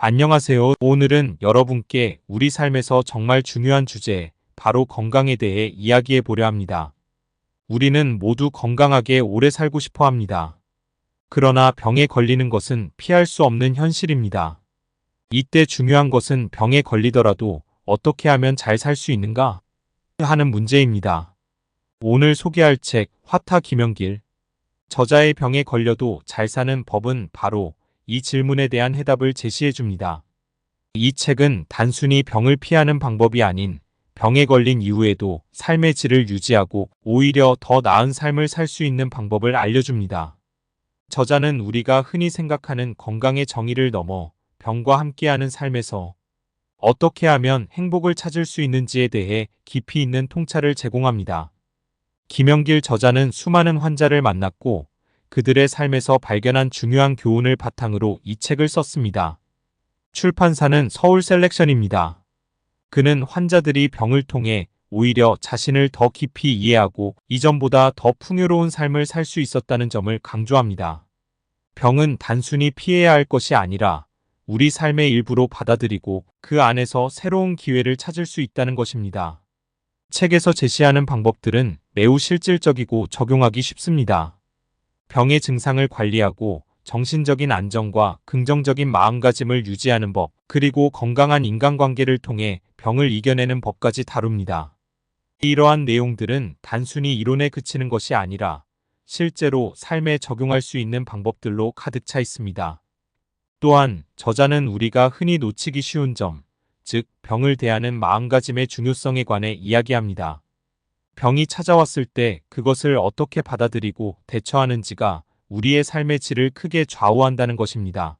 안녕하세요. 오늘은 여러분께 우리 삶에서 정말 중요한 주제, 바로 건강에 대해 이야기해 보려 합니다. 우리는 모두 건강하게 오래 살고 싶어 합니다. 그러나 병에 걸리는 것은 피할 수 없는 현실입니다. 이때 중요한 것은 병에 걸리더라도 어떻게 하면 잘 살 수 있는가 하는 문제입니다. 오늘 소개할 책, 화타 김영길. 저자의 병에 걸려도 잘 사는 법은 바로 이 질문에 대한 해답을 제시해 줍니다. 이 책은 단순히 병을 피하는 방법이 아닌 병에 걸린 이후에도 삶의 질을 유지하고 오히려 더 나은 삶을 살 수 있는 방법을 알려줍니다. 저자는 우리가 흔히 생각하는 건강의 정의를 넘어 병과 함께하는 삶에서 어떻게 하면 행복을 찾을 수 있는지에 대해 깊이 있는 통찰을 제공합니다. 김영길 저자는 수많은 환자를 만났고 그들의 삶에서 발견한 중요한 교훈을 바탕으로 이 책을 썼습니다. 출판사는 서울 셀렉션입니다. 그는 환자들이 병을 통해 오히려 자신을 더 깊이 이해하고 이전보다 더 풍요로운 삶을 살 수 있었다는 점을 강조합니다. 병은 단순히 피해야 할 것이 아니라 우리 삶의 일부로 받아들이고 그 안에서 새로운 기회를 찾을 수 있다는 것입니다. 책에서 제시하는 방법들은 매우 실질적이고 적용하기 쉽습니다. 병의 증상을 관리하고 정신적인 안정과 긍정적인 마음가짐을 유지하는 법, 그리고 건강한 인간관계를 통해 병을 이겨내는 법까지 다룹니다. 이러한 내용들은 단순히 이론에 그치는 것이 아니라 실제로 삶에 적용할 수 있는 방법들로 가득 차 있습니다. 또한 저자는 우리가 흔히 놓치기 쉬운 점, 즉 병을 대하는 마음가짐의 중요성에 관해 이야기합니다. 병이 찾아왔을 때 그것을 어떻게 받아들이고 대처하는지가 우리의 삶의 질을 크게 좌우한다는 것입니다.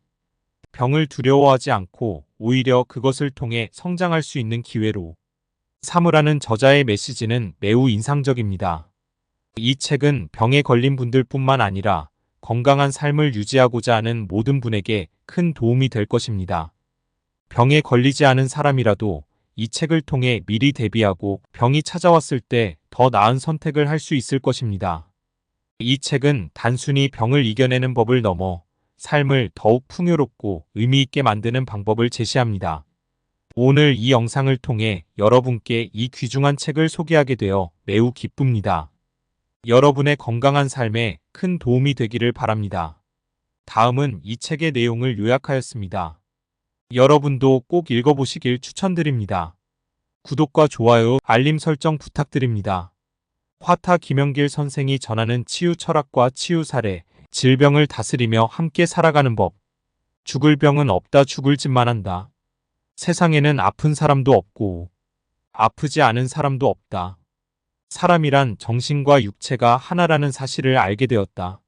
병을 두려워하지 않고 오히려 그것을 통해 성장할 수 있는 기회로 삼으라는 저자의 메시지는 매우 인상적입니다. 이 책은 병에 걸린 분들뿐만 아니라 건강한 삶을 유지하고자 하는 모든 분에게 큰 도움이 될 것입니다. 병에 걸리지 않은 사람이라도 이 책을 통해 미리 대비하고 병이 찾아왔을 때 더 나은 선택을 할 수 있을 것입니다. 이 책은 단순히 병을 이겨내는 법을 넘어 삶을 더욱 풍요롭고 의미 있게 만드는 방법을 제시합니다. 오늘 이 영상을 통해 여러분께 이 귀중한 책을 소개하게 되어 매우 기쁩니다. 여러분의 건강한 삶에 큰 도움이 되기를 바랍니다. 다음은 이 책의 내용을 요약하였습니다. 여러분도 꼭 읽어보시길 추천드립니다. 구독과 좋아요, 알림 설정 부탁드립니다. 화타 김영길 선생이 전하는 치유 철학과 치유 사례, 질병을 다스리며 함께 살아가는 법. 죽을 병은 없다, 죽을 짓만 한다. 세상에는 아픈 사람도 없고 아프지 않은 사람도 없다. 사람이란 정신과 육체가 하나라는 사실을 알게 되었다.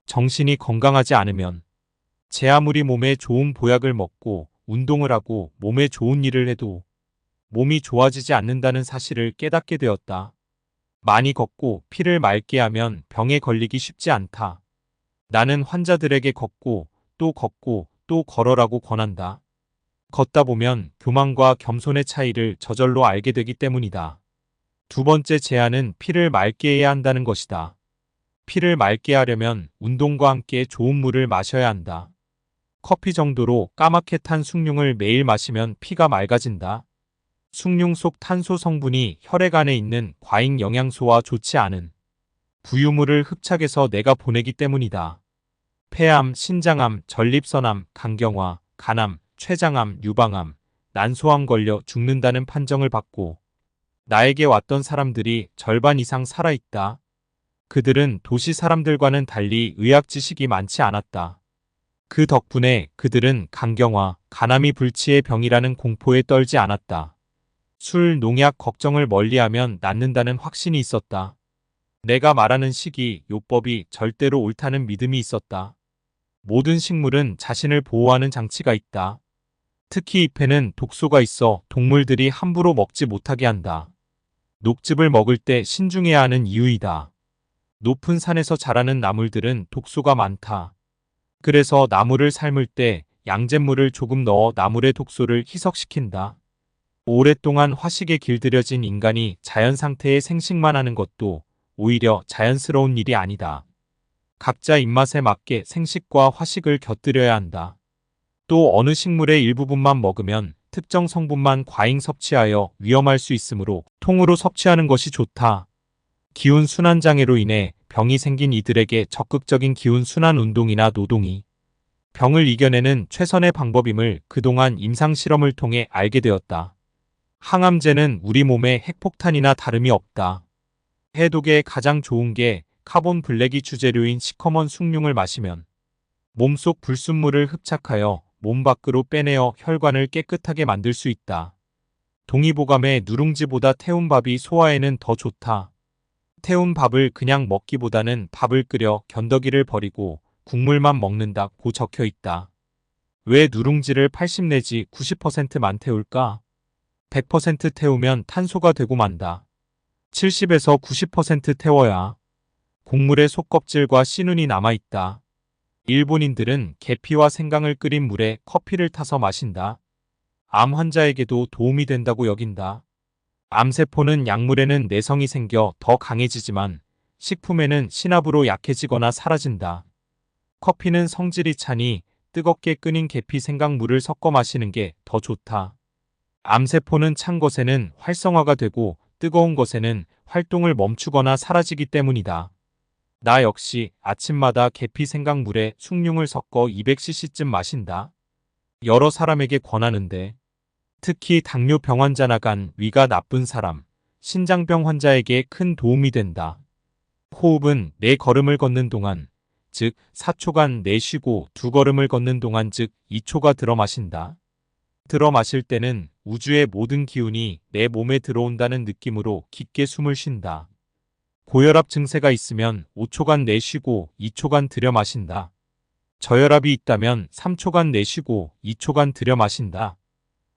정신이 건강하지 않으면 제 아무리 몸에 좋은 보약을 먹고 운동을 하고 몸에 좋은 일을 해도 몸이 좋아지지 않는다는 사실을 깨닫게 되었다. 많이 걷고 피를 맑게 하면 병에 걸리기 쉽지 않다. 나는 환자들에게 걷고 또 걸어라고 권한다. 걷다 보면 교만과 겸손의 차이를 저절로 알게 되기 때문이다. 두 번째 제안은 피를 맑게 해야 한다는 것이다. 피를 맑게 하려면 운동과 함께 좋은 물을 마셔야 한다. 커피 정도로 까맣게 탄 숭늉을 매일 마시면 피가 맑아진다. 숭늉 속 탄소 성분이 혈액 안에 있는 과잉 영양소와 좋지 않은 부유물을 흡착해서 내가 보내기 때문이다. 폐암, 신장암, 전립선암, 간경화, 간암, 췌장암, 유방암, 난소암 걸려 죽는다는 판정을 받고 나에게 왔던 사람들이 절반 이상 살아있다. 그들은 도시 사람들과는 달리 의학 지식이 많지 않았다. 그 덕분에 그들은 간경화, 간암이 불치의 병이라는 공포에 떨지 않았다. 술, 농약 걱정을 멀리하면 낫는다는 확신이 있었다. 내가 말하는 식이, 요법이 절대로 옳다는 믿음이 있었다. 모든 식물은 자신을 보호하는 장치가 있다. 특히 잎에는 독소가 있어 동물들이 함부로 먹지 못하게 한다. 녹즙을 먹을 때 신중해야 하는 이유이다. 높은 산에서 자라는 나물들은 독소가 많다. 그래서 나물을 삶을 때 양잿물을 조금 넣어 나물의 독소를 희석시킨다. 오랫동안 화식에 길들여진 인간이 자연 상태의 생식만 하는 것도 오히려 자연스러운 일이 아니다. 각자 입맛에 맞게 생식과 화식을 곁들여야 한다. 또 어느 식물의 일부분만 먹으면 특정 성분만 과잉 섭취하여 위험할 수 있으므로 통으로 섭취하는 것이 좋다. 기운 순환 장애로 인해 병이 생긴 이들에게 적극적인 기운 순환 운동이나 노동이 병을 이겨내는 최선의 방법임을 그동안 임상 실험을 통해 알게 되었다. 항암제는 우리 몸의 핵폭탄이나 다름이 없다. 해독에 가장 좋은 게 카본 블랙이 주재료인 시커먼 숭늉을 마시면 몸속 불순물을 흡착하여 몸 밖으로 빼내어 혈관을 깨끗하게 만들 수 있다. 동의보감에 누룽지보다 태운 밥이 소화에는 더 좋다. 태운 밥을 그냥 먹기보다는 밥을 끓여 견더기를 버리고 국물만 먹는다고 적혀 있다. 왜 누룽지를 80 내지 90%만 태울까? 100% 태우면 탄소가 되고 만다. 70에서 90% 태워야 곡물의 속껍질과 씨눈이 남아있다. 일본인들은 계피와 생강을 끓인 물에 커피를 타서 마신다. 암 환자에게도 도움이 된다고 여긴다. 암세포는 약물에는 내성이 생겨 더 강해지지만 식품에는 신압으로 약해지거나 사라진다. 커피는 성질이 차니 뜨겁게 끓인 계피 생강물을 섞어 마시는 게 더 좋다. 암세포는 찬 것에는 활성화가 되고 뜨거운 것에는 활동을 멈추거나 사라지기 때문이다. 나 역시 아침마다 계피 생강물에 숭늉을 섞어 200cc쯤 마신다. 여러 사람에게 권하는데 특히 당뇨병 환자나 간, 위가 나쁜 사람, 신장병 환자에게 큰 도움이 된다. 호흡은 4걸음을 걷는 동안, 즉 4초간 내쉬고 2걸음을 걷는 동안 즉 2초가 들어 마신다. 들어 마실 때는 우주의 모든 기운이 내 몸에 들어온다는 느낌으로 깊게 숨을 쉰다. 고혈압 증세가 있으면 5초간 내쉬고 2초간 들여 마신다. 저혈압이 있다면 3초간 내쉬고 2초간 들여 마신다.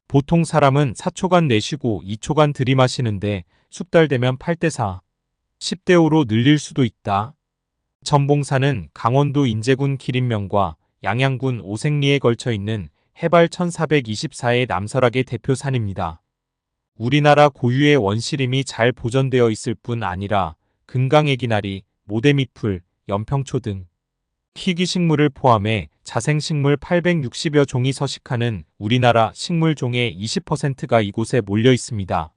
보통 사람은 4초간 내쉬고 2초간 들이마시는데 숙달되면 8대4, 10대5로 늘릴 수도 있다. 전봉산은 강원도 인제군 기린면과 양양군 오색리에 걸쳐 있는 해발 1424의 남설악의 대표 산입니다. 우리나라 고유의 원시림이 잘 보존되어 있을 뿐 아니라 금강애기나리, 모대미풀, 연평초 등 희귀식물을 포함해 자생식물 860여 종이 서식하는 우리나라 식물종의 20%가 이곳에 몰려 있습니다.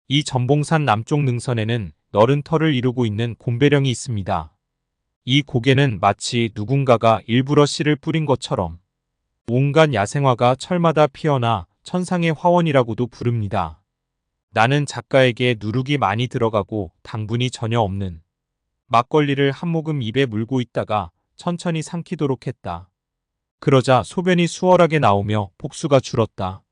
이 전봉산 남쪽 능선에는 너른 털을 이루고 있는 곰배령이 있습니다. 이 고개는 마치 누군가가 일부러 씨를 뿌린 것처럼 온갖 야생화가 철마다 피어나 천상의 화원이라고도 부릅니다. 나는 작가에게 누룩이 많이 들어가고 당분이 전혀 없는 막걸리를 한 모금 입에 물고 있다가 천천히 삼키도록 했다. 그러자 소변이 수월하게 나오며 폭수가 줄었다.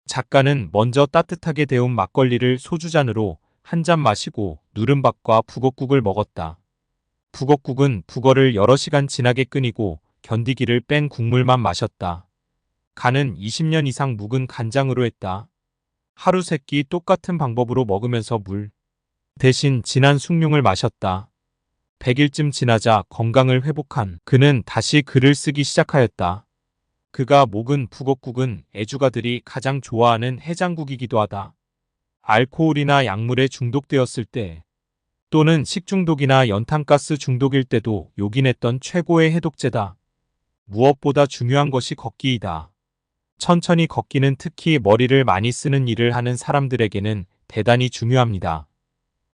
작가는 먼저 따뜻하게 데운 막걸리를 소주잔으로 한 잔 마시고 누른밥과 북엇국을 먹었다. 북엇국은 북어를 여러 시간 진하게 끓이고 견디기를 뺀 국물만 마셨다. 간은 20년 이상 묵은 간장으로 했다. 하루 세 끼 똑같은 방법으로 먹으면서 물 대신 진한 숭늉을 마셨다. 100일쯤 지나자 건강을 회복한 그는 다시 글을 쓰기 시작하였다. 그가 먹은 북엇국은 애주가들이 가장 좋아하는 해장국이기도 하다. 알코올이나 약물에 중독되었을 때 또는 식중독이나 연탄가스 중독일 때도 요긴했던 최고의 해독제다. 무엇보다 중요한 것이 걷기이다. 천천히 걷기는 특히 머리를 많이 쓰는 일을 하는 사람들에게는 대단히 중요합니다.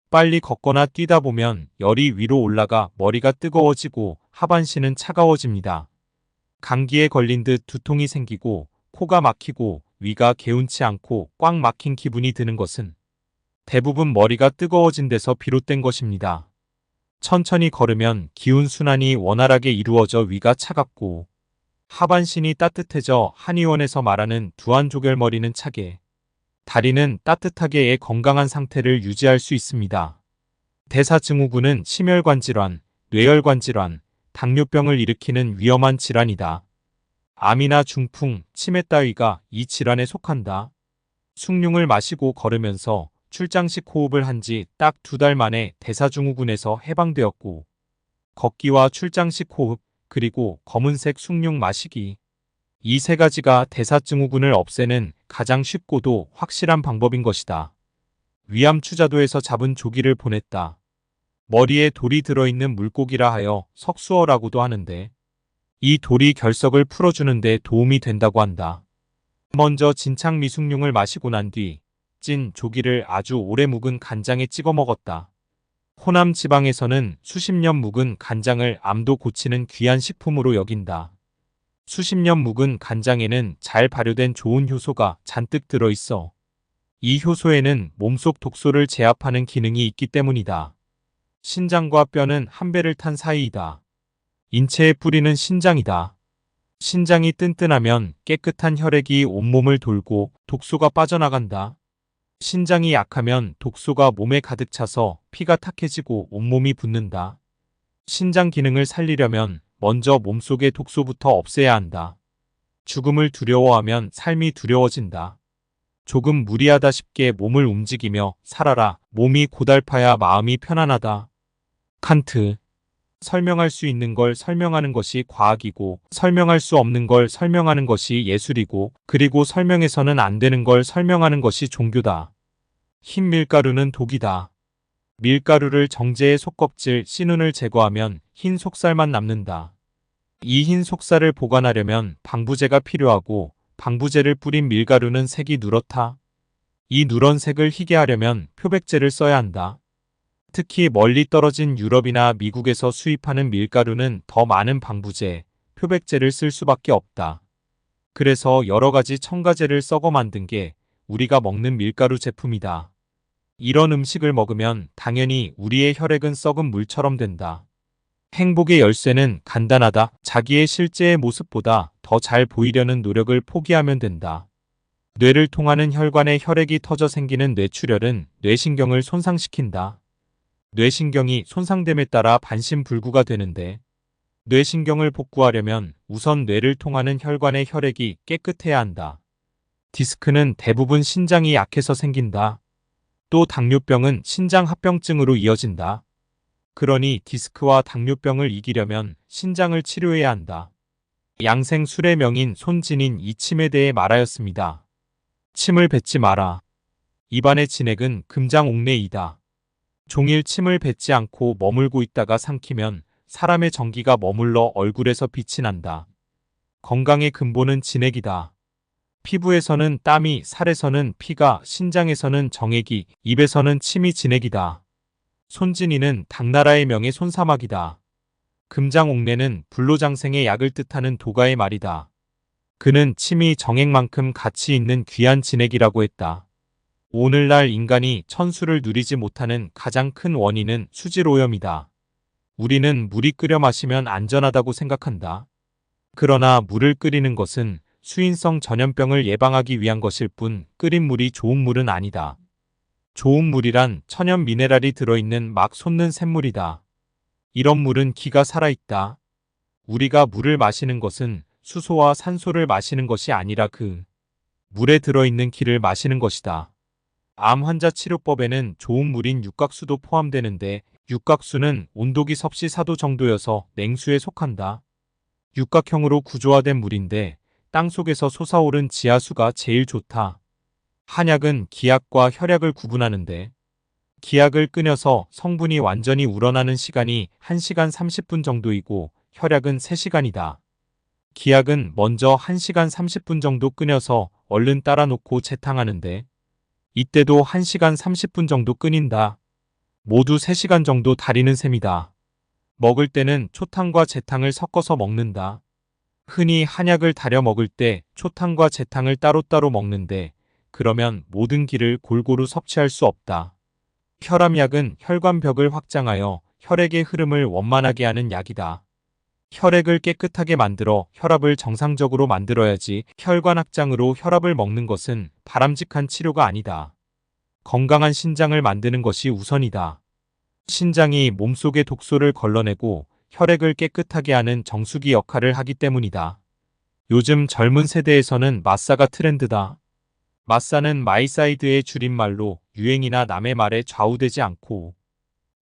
빨리 걷거나 뛰다 보면 열이 위로 올라가 머리가 뜨거워지고 하반신은 차가워집니다. 감기에 걸린 듯 두통이 생기고 코가 막히고 위가 개운치 않고 꽉 막힌 기분이 드는 것은 대부분 머리가 뜨거워진 데서 비롯된 것입니다. 천천히 걸으면 기운 순환이 원활하게 이루어져 위가 차갑고 하반신이 따뜻해져 한의원에서 말하는 두한조결머리는 차게, 다리는 따뜻하게의 건강한 상태를 유지할 수 있습니다. 대사증후군은 심혈관 질환, 뇌혈관 질환, 당뇨병을 일으키는 위험한 질환이다. 암이나 중풍, 치매 따위가 이 질환에 속한다. 숭늉을 마시고 걸으면서 출장식 호흡을 한 지 딱 2달 만에 대사증후군에서 해방되었고, 걷기와 출장식 호흡, 그리고 검은색 숭늉 마시기, 이 세 가지가 대사증후군을 없애는 가장 쉽고도 확실한 방법인 것이다. 위암 추자도에서 잡은 조기를 보냈다. 머리에 돌이 들어있는 물고기라 하여 석수어라고도 하는데 이 돌이 결석을 풀어주는 데 도움이 된다고 한다. 먼저 진창 미숙룡을 마시고 난 뒤 찐 조기를 아주 오래 묵은 간장에 찍어 먹었다. 호남 지방에서는 수십 년 묵은 간장을 암도 고치는 귀한 식품으로 여긴다. 수십 년 묵은 간장에는 잘 발효된 좋은 효소가 잔뜩 들어있어. 이 효소에는 몸속 독소를 제압하는 기능이 있기 때문이다. 신장과 뼈는 한 배를 탄 사이이다. 인체의 뿌리는 신장이다. 신장이 튼튼하면 깨끗한 혈액이 온몸을 돌고 독소가 빠져나간다. 신장이 약하면 독소가 몸에 가득 차서 피가 탁해지고 온몸이 붓는다. 신장 기능을 살리려면 먼저 몸속의 독소부터 없애야 한다. 죽음을 두려워하면 삶이 두려워진다. 조금 무리하다 싶게 몸을 움직이며 살아라. 몸이 고달파야 마음이 편안하다. 칸트. 설명할 수 있는 걸 설명하는 것이 과학이고, 설명할 수 없는 걸 설명하는 것이 예술이고, 그리고 설명해서는 안 되는 걸 설명하는 것이 종교다. 흰 밀가루는 독이다. 밀가루를 정제해 속껍질, 씨눈을 제거하면 흰 속살만 남는다. 이 흰 속살을 보관하려면 방부제가 필요하고, 방부제를 뿌린 밀가루는 색이 누렇다. 이 누런 색을 희게 하려면 표백제를 써야 한다. 특히 멀리 떨어진 유럽이나 미국에서 수입하는 밀가루는 더 많은 방부제, 표백제를 쓸 수밖에 없다. 그래서 여러 가지 첨가제를 썩어 만든 게 우리가 먹는 밀가루 제품이다. 이런 음식을 먹으면 당연히 우리의 혈액은 썩은 물처럼 된다. 행복의 열쇠는 간단하다. 자기의 실제의 모습보다 더 잘 보이려는 노력을 포기하면 된다. 뇌를 통하는 혈관에 혈액이 터져 생기는 뇌출혈은 뇌신경을 손상시킨다. 뇌신경이 손상됨에 따라 반신불구가 되는데, 뇌신경을 복구하려면 우선 뇌를 통하는 혈관의 혈액이 깨끗해야 한다. 디스크는 대부분 신장이 약해서 생긴다. 또 당뇨병은 신장합병증으로 이어진다. 그러니 디스크와 당뇨병을 이기려면 신장을 치료해야 한다. 양생 술의 명인 손진인 이 침에 대해 말하였습니다. 침을 뱉지 마라. 입안의 진액은 금장옥내이다. 종일 침을 뱉지 않고 머물고 있다가 삼키면 사람의 전기가 머물러 얼굴에서 빛이 난다. 건강의 근본은 진액이다. 피부에서는 땀이, 살에서는 피가, 신장에서는 정액이, 입에서는 침이 진액이다. 손진이는 당나라의 명예 손사막이다. 금장옥내는 불로장생의 약을 뜻하는 도가의 말이다. 그는 침이 정액만큼 가치 있는 귀한 진액이라고 했다. 오늘날 인간이 천수를 누리지 못하는 가장 큰 원인은 수질오염이다. 우리는 물이 끓여 마시면 안전하다고 생각한다. 그러나 물을 끓이는 것은 수인성 전염병을 예방하기 위한 것일 뿐 끓인 물이 좋은 물은 아니다. 좋은 물이란 천연 미네랄이 들어있는 막 솟는 샘물이다. 이런 물은 기가 살아있다. 우리가 물을 마시는 것은 수소와 산소를 마시는 것이 아니라 그 물에 들어있는 기를 마시는 것이다. 암 환자 치료법에는 좋은 물인 육각수도 포함되는데, 육각수는 온도기 섭씨 4도 정도여서 냉수에 속한다. 육각형으로 구조화된 물인데 땅속에서 솟아오른 지하수가 제일 좋다. 한약은 기약과 혈약을 구분하는데, 기약을 끓여서 성분이 완전히 우러나는 시간이 1시간 30분 정도이고 혈약은 3시간이다. 기약은 먼저 1시간 30분 정도 끓여서 얼른 따라 놓고 재탕하는데, 이때도 1시간 30분 정도 끓인다. 모두 3시간 정도 달이는 셈이다. 먹을 때는 초탕과 재탕을 섞어서 먹는다. 흔히 한약을 달여 먹을 때 초탕과 재탕을 따로따로 먹는데, 그러면 모든 기를 골고루 섭취할 수 없다. 혈압약은 혈관벽을 확장하여 혈액의 흐름을 원만하게 하는 약이다. 혈액을 깨끗하게 만들어 혈압을 정상적으로 만들어야지 혈관 확장으로 혈압을 먹는 것은 바람직한 치료가 아니다. 건강한 신장을 만드는 것이 우선이다. 신장이 몸속의 독소를 걸러내고 혈액을 깨끗하게 하는 정수기 역할을 하기 때문이다. 요즘 젊은 세대에서는 마사가 트렌드다. 마사는 마이사이드의 줄임말로 유행이나 남의 말에 좌우되지 않고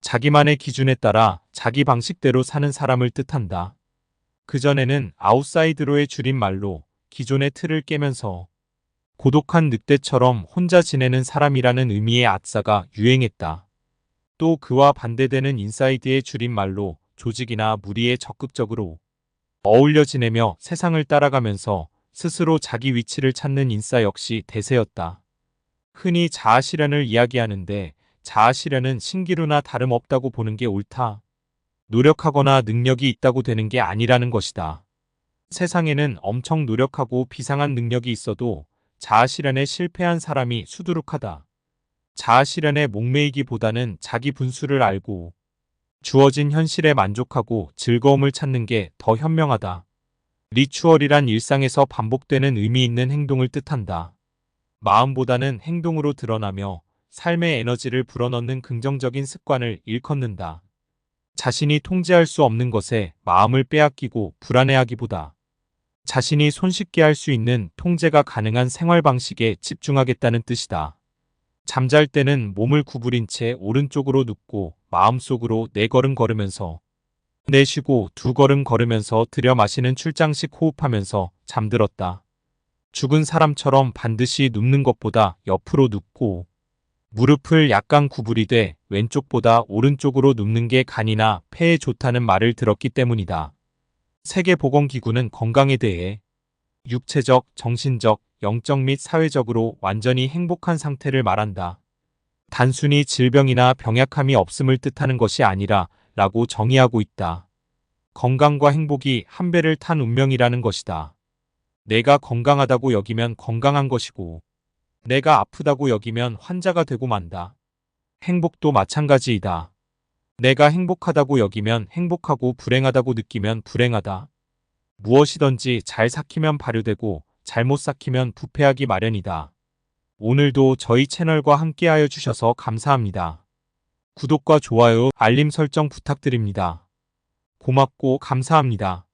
자기만의 기준에 따라 자기 방식대로 사는 사람을 뜻한다. 그전에는 아웃사이드로의 줄임말로 기존의 틀을 깨면서 고독한 늑대처럼 혼자 지내는 사람이라는 의미의 아싸가 유행했다. 또 그와 반대되는 인사이드의 줄임말로 조직이나 무리에 적극적으로 어울려 지내며 세상을 따라가면서 스스로 자기 위치를 찾는 인싸 역시 대세였다. 흔히 자아실현을 이야기하는데 자아실현은 신기루나 다름없다고 보는 게 옳다. 노력하거나 능력이 있다고 되는 게 아니라는 것이다. 세상에는 엄청 노력하고 비상한 능력이 있어도 자아실현에 실패한 사람이 수두룩하다. 자아실현에 목매이기보다는 자기 분수를 알고 주어진 현실에 만족하고 즐거움을 찾는 게 더 현명하다. 리추얼이란 일상에서 반복되는 의미 있는 행동을 뜻한다. 마음보다는 행동으로 드러나며 삶의 에너지를 불어넣는 긍정적인 습관을 일컫는다. 자신이 통제할 수 없는 것에 마음을 빼앗기고 불안해하기보다 자신이 손쉽게 할 수 있는 통제가 가능한 생활 방식에 집중하겠다는 뜻이다. 잠잘 때는 몸을 구부린 채 오른쪽으로 눕고 마음속으로 4걸음 걸으면서 내쉬고 2걸음 걸으면서 들여 마시는 출장식 호흡하면서 잠들었다. 죽은 사람처럼 반드시 눕는 것보다 옆으로 눕고 무릎을 약간 구부리되 왼쪽보다 오른쪽으로 눕는 게 간이나 폐에 좋다는 말을 들었기 때문이다. 세계보건기구는 건강에 대해 육체적, 정신적, 영적 및 사회적으로 완전히 행복한 상태를 말한다. 단순히 질병이나 병약함이 없음을 뜻하는 것이 아니라 라고 정의하고 있다. 건강과 행복이 한 배를 탄 운명이라는 것이다. 내가 건강하다고 여기면 건강한 것이고 내가 아프다고 여기면 환자가 되고 만다. 행복도 마찬가지이다. 내가 행복하다고 여기면 행복하고 불행하다고 느끼면 불행하다. 무엇이든지 잘 삭히면 발효되고 잘못 삭히면 부패하기 마련이다. 오늘도 저희 채널과 함께하여 주셔서 감사합니다. 구독과 좋아요, 알림 설정 부탁드립니다. 고맙고 감사합니다.